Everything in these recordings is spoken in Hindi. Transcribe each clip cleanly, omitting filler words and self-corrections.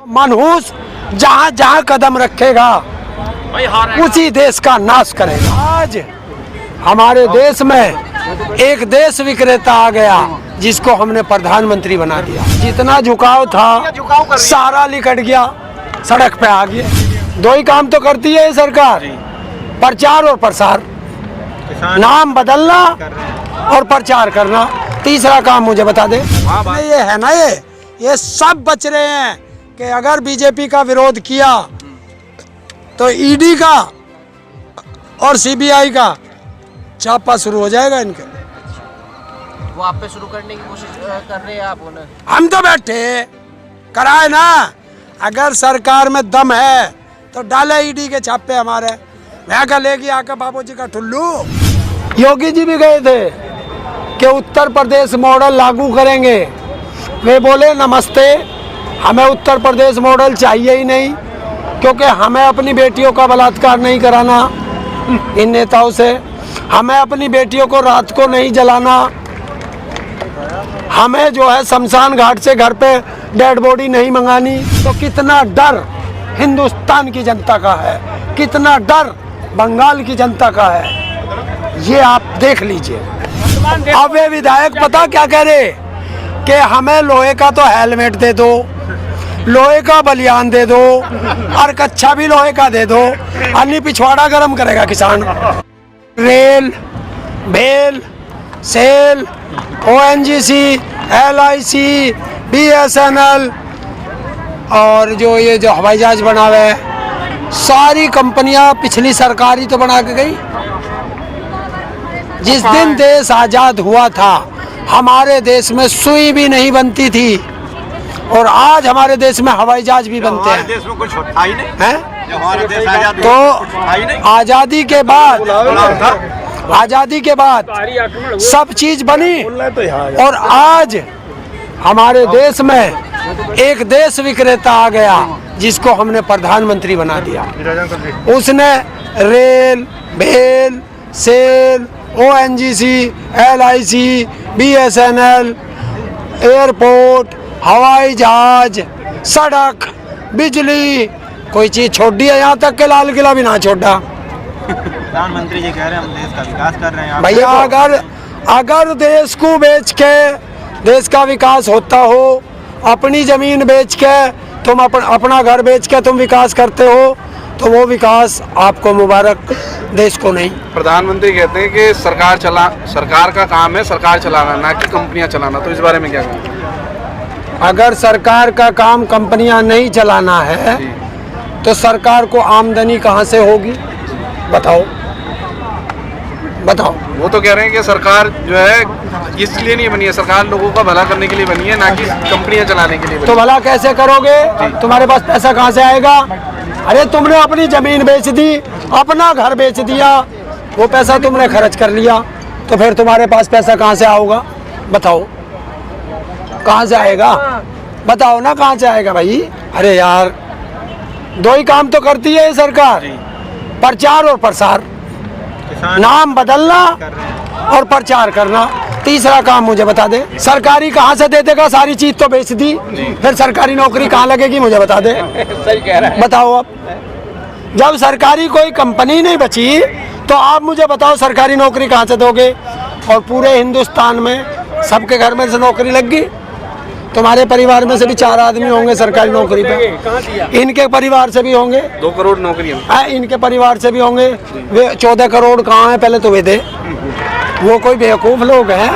मनहूस जहाँ जहाँ कदम रखेगा उसी देश का नाश करेगा। आज हमारे देश में एक देश विक्रेता आ गया जिसको हमने प्रधानमंत्री बना दिया। जितना झुकाव था सारा लिकट गया, सड़क पे आ गया। दो ही काम तो करती है ये सरकार, प्रचार और प्रसार, नाम बदलना और प्रचार करना। तीसरा काम मुझे बता दे। ये है ना, ये सब बच रहे हैं कि अगर बीजेपी का विरोध किया तो ईडी का और सीबीआई का छापा शुरू हो जाएगा इनके। वो आप पे शुरू करने की कोशिश कर रहे हैं आप उन्हें? हम तो बैठे कराए ना। अगर सरकार में दम है तो डाले ईडी के छापे हमारे। मैं कह लेगी आका बाबूजी का ठुल्लू। योगी जी भी गए थे कि उत्तर प्रदेश मॉडल लागू करेंगे। वे बोले नमस्ते, हमें उत्तर प्रदेश मॉडल चाहिए ही नहीं, क्योंकि हमें अपनी बेटियों का बलात्कार नहीं कराना इन नेताओं से, हमें अपनी बेटियों को रात को नहीं जलाना, हमें जो है शमशान घाट से घर पे डेड बॉडी नहीं मंगानी। तो कितना डर हिंदुस्तान की जनता का है, कितना डर बंगाल की जनता का है, ये आप देख लीजिए। अब वे विधायक पता क्या कह रहे कि हमें लोहे का तो हेलमेट दे दो, लोहे का बलियान दे दो और कच्छा भी लोहे का दे दो, अन्य पिछवाड़ा गर्म करेगा किसान। Rail, BEL, SAIL, ONGC, LIC, BSNL और जो ये जो हवाई जहाज बनावे, सारी कंपनियां पिछली सरकार ही तो बना के गई। जिस दिन देश आजाद हुआ था हमारे देश में सुई भी नहीं बनती थी, और आज हमारे देश में हवाई जहाज भी बनते हैं। देश में कुछ था ही नहीं हैं? जो हमारा देश आजाद तो था ही नहीं। आजादी के बाद सब चीज बनी, और आज हमारे देश में एक देश विक्रेता आ गया जिसको हमने प्रधानमंत्री बना दिया। उसने rail, BEL, SAIL, ONGC, LIC, BSNL, airport, हवाई जहाज, सड़क, बिजली, कोई चीज छोड़ दी है? यहाँ तक के लाल किला भी ना छोड़ा। प्रधानमंत्री जी कह रहे हैं हम देश का विकास कर रहे हैं। भैया अगर देश को बेच के देश का विकास होता हो, अपनी जमीन बेच के तुम अपना घर बेच के तुम विकास करते हो, तो वो विकास आपको मुबारक, देश को नहीं। प्रधानमंत्री कहते हैं कि सरकार का काम है सरकार चलाना, ना कि कंपनियां चलाना। तो इस बारे में क्या कहेंगे? अगर सरकार का काम कंपनियां नहीं चलाना है तो सरकार को आमदनी कहां से होगी? बताओ। वो तो कह रहे हैं कि सरकार जो है इसलिए नहीं बनी है, सरकार लोगों का भला करने के लिए बनी है, ना कि कंपनियां चलाने के लिए बनी। तो भला कैसे करोगे? तुम्हारे पास पैसा कहां से आएगा? अरे तुमने अपनी जमीन बेच दी, अपना घर बेच दिया, वो पैसा तुमने खर्च कर लिया, तो फिर तुम्हारे पास पैसा कहां से आएगा? बताओ कहां से आएगा? बताओ ना कहां से आएगा भाई। अरे यार, दो ही काम तो करती है ये सरकार, प्रचार और प्रसार, नाम बदलना और प्रचार करना। तीसरा काम मुझे बता दे। सरकारी कहाँ से दे देगा? सारी चीज तो बेच दी, फिर सरकारी नौकरी कहाँ लगेगी? मुझे बता दे। सही कह रहा है। बताओ। अब जब सरकारी कोई कंपनी नहीं बची तो आप मुझे बताओ सरकारी नौकरी कहाँ से दोगे? और पूरे हिंदुस्तान में सबके घर में से नौकरी लग गई। तुम्हारे परिवार में से भी 4 आदमी होंगे सरकारी नौकरी पे, इनके परिवार से भी होंगे 2 करोड़ नौकरियां, इनके परिवार से भी होंगे। वे 14 करोड़ कहाँ है? पहले तो वे दे। वो कोई बेवकूफ लोग हैं,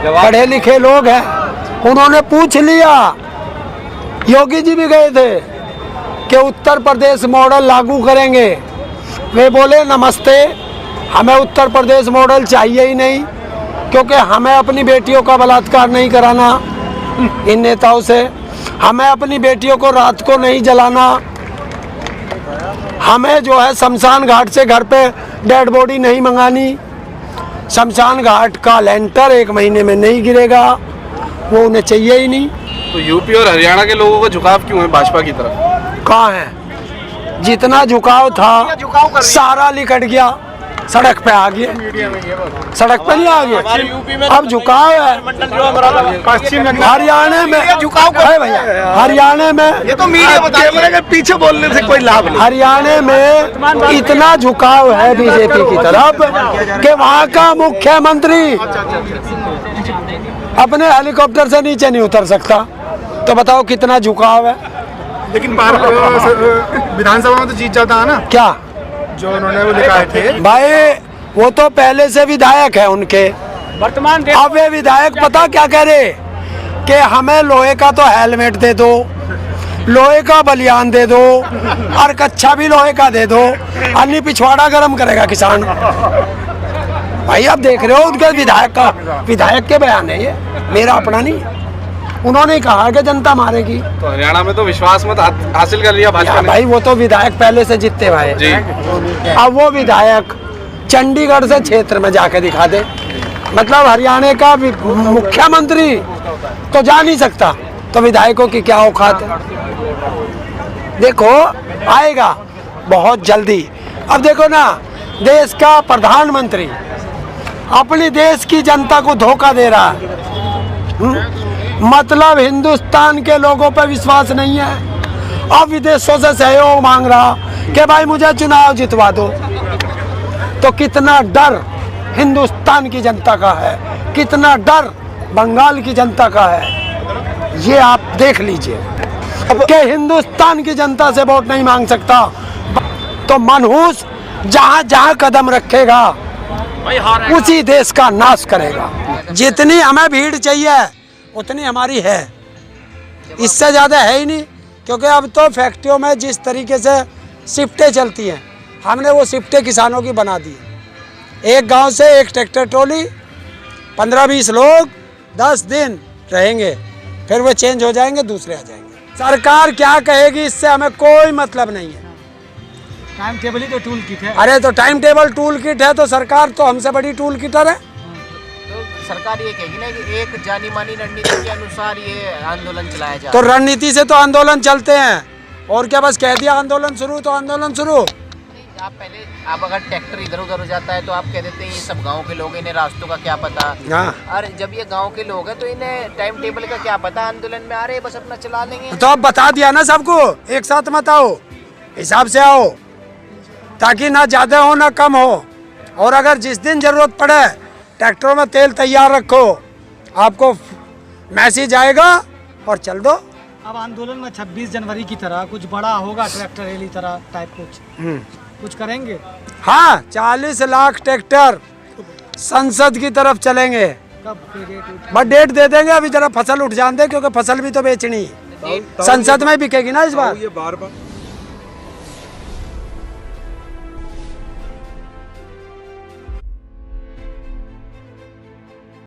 पढ़े लिखे लोग हैं, उन्होंने पूछ लिया। योगी जी भी गए थे कि उत्तर प्रदेश मॉडल लागू करेंगे। वे बोले नमस्ते, हमें उत्तर प्रदेश मॉडल चाहिए ही नहीं, क्योंकि हमें अपनी बेटियों का बलात्कार नहीं कराना इन नेताओं से, हमें अपनी बेटियों को रात को नहीं जलाना, हमें जो है शमशान घाट से घर पे डेड बॉडी नहीं मंगानी, शमशान घाट का लेंटर 1 महीने में नहीं गिरेगा, वो उन्हें चाहिए ही नहीं। तो यूपी और हरियाणा के लोगों का झुकाव क्यों है भाजपा की तरफ? कहाँ है? जितना झुकाव था सारा लिकट गया, सड़क पे आ गए, सड़क पे नहीं आ गए। अब झुकाव है पश्चिम हरियाणा में, झुकाव है भैया हरियाणा में। ये तो मीडिया कैमरे के पीछे बोलने से कोई लाभ नहीं। हरियाणा में इतना झुकाव है बीजेपी की तरफ कि वहाँ का मुख्यमंत्री अपने हेलीकॉप्टर से नीचे नहीं उतर सकता। तो बताओ कितना झुकाव है। लेकिन विधानसभा में तो जीत जाता है ना, क्या जो उन्होंने वो दिखाए थे। भाई वो तो पहले से विधायक है उनके, वर्तमान अब वे विधायक पता क्या कह रहे कि हमें लोहे का तो हेलमेट दे दो, लोहे का बलियान दे दो और कच्छा भी लोहे का दे दो, अन्य पिछवाड़ा गर्म करेगा किसान। भाई आप देख रहे हो उनके विधायक के बयान है, ये मेरा अपना नहीं। उन्होंने कहा कि जनता मारेगी। तो हरियाणा में तो विश्वास मत हासिल कर लिया भाजपा ने। भाई वो तो विधायक पहले से जीतते भाई जी। अब वो विधायक चंडीगढ़ से क्षेत्र में जाके दिखा दे, मतलब हरियाणा का मुख्यमंत्री तो जा नहीं सकता, तो विधायकों की क्या औकात है। देखो आएगा बहुत जल्दी। अब देखो ना, देश का प्रधानमंत्री अपनी देश की जनता को धोखा दे रहा है। मतलब हिंदुस्तान के लोगों पर विश्वास नहीं है। अब विदेशों से सहयोग मांग रहा कि भाई मुझे चुनाव जितवा दो। तो कितना डर हिंदुस्तान की जनता का है, कितना डर बंगाल की जनता का है, ये आप देख लीजिए कि हिंदुस्तान की जनता से वोट नहीं मांग सकता। तो मनहूस जहां जहां कदम रखेगा उसी देश का नाश करेगा। जितनी हमें भीड़ चाहिए उतनी हमारी है, इससे ज़्यादा है ही नहीं। क्योंकि अब तो फैक्ट्रियों में जिस तरीके से शिफ्टें चलती हैं, हमने वो शिफ्टें किसानों की बना दी। एक गांव से एक ट्रैक्टर ट्रॉली, 15-20 लोग 10 दिन रहेंगे, फिर वो चेंज हो जाएंगे, दूसरे आ जाएंगे। सरकार क्या कहेगी इससे हमें कोई मतलब नहीं है। टाइम टेबल ही तो टूल किट है। अरे तो टाइम टेबल टूल किट है तो सरकार तो हमसे बड़ी टूल किटर है। तो सरकार ये कहेगी ना कि एक जानी मानी रणनीति के अनुसार ये आंदोलन चलाया जा तो रणनीति से तो आंदोलन चलते हैं, और क्या बस कह दिया आंदोलन शुरू तो आंदोलन शुरू। आप अगर ट्रैक्टर इधर उधर हो जाता है तो आप कह देते हैं ये सब गांव के लोग, इन्हें रास्तों का क्या पता। और जब ये गांव के लोग हैं तो इन्हें टाइम टेबल का क्या पता, आंदोलन में आ रहे बस अपना चला लेंगे। तो अब बता दिया ना सबको, एक साथ मत आओ, हिसाब से आओ, ताकि ना ज़्यादा हो ना कम हो। और अगर जिस दिन ज़रूरत पड़े ट्रैक्टरों में तेल तैयार रखो, आपको मैसेज आएगा और चल दो। अब आंदोलन में 26 जनवरी की तरह कुछ बड़ा होगा, ट्रैक्टर रैली तरह टाइप कुछ करेंगे। हाँ 40 लाख ट्रैक्टर संसद की तरफ चलेंगे। कब डेट? बस डेट दे देंगे, अभी जरा फसल उठ जान दे, क्योंकि फसल भी तो बेचनी है। संसद में बिकेगी ना इस बार।